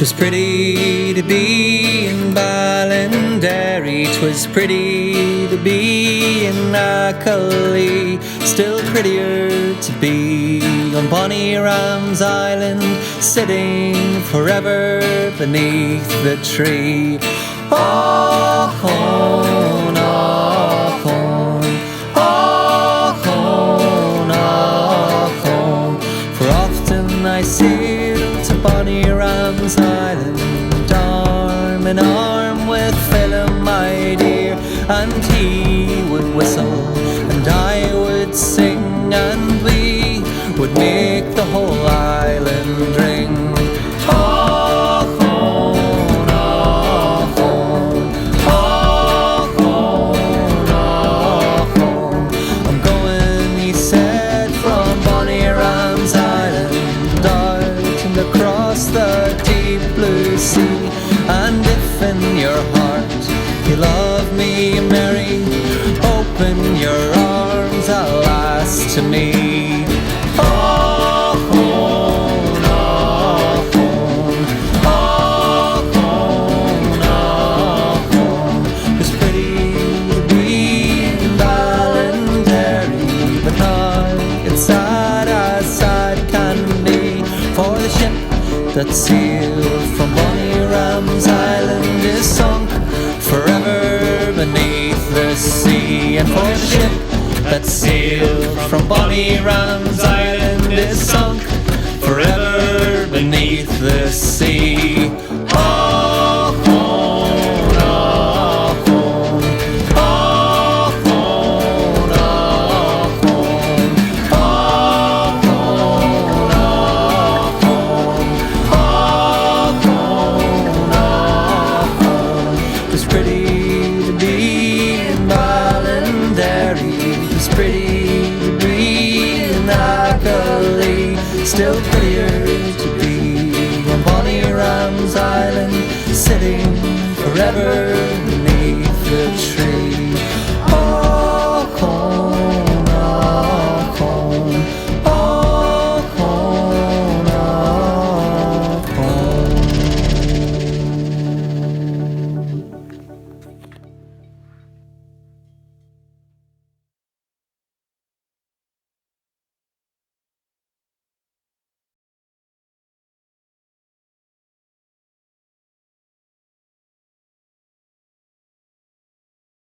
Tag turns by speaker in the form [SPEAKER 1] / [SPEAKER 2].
[SPEAKER 1] 'Twas pretty to be in Ballinderry, 'twas pretty to be in Achón, still prettier to be on bonny Ram's Island, sitting forever beneath the tree. Ochón, Ochón, Ochón, Ochón, for often I sailed to bonny Ram's Island, arm in arm with Philip, my dear, and he would whistle and I would sing, and we would make the whole island ring. Ochón, Ochón, Ochón, Ochón, I'm going, he said, from bonny Ram's Island out and across the deep blue sea, and if in your heart you love me, Mary, open your arms at last to me. Ochón, Ochón, Ochón, Ochón, 'twas pretty to be in Ballinderry, but now it's sad as sad can be, for the ship that sailed from bonny Ram's Island is sunk forever beneath the sea, and for the ship that sailed from bonny Ram's Island is sunk forever beneath the sea.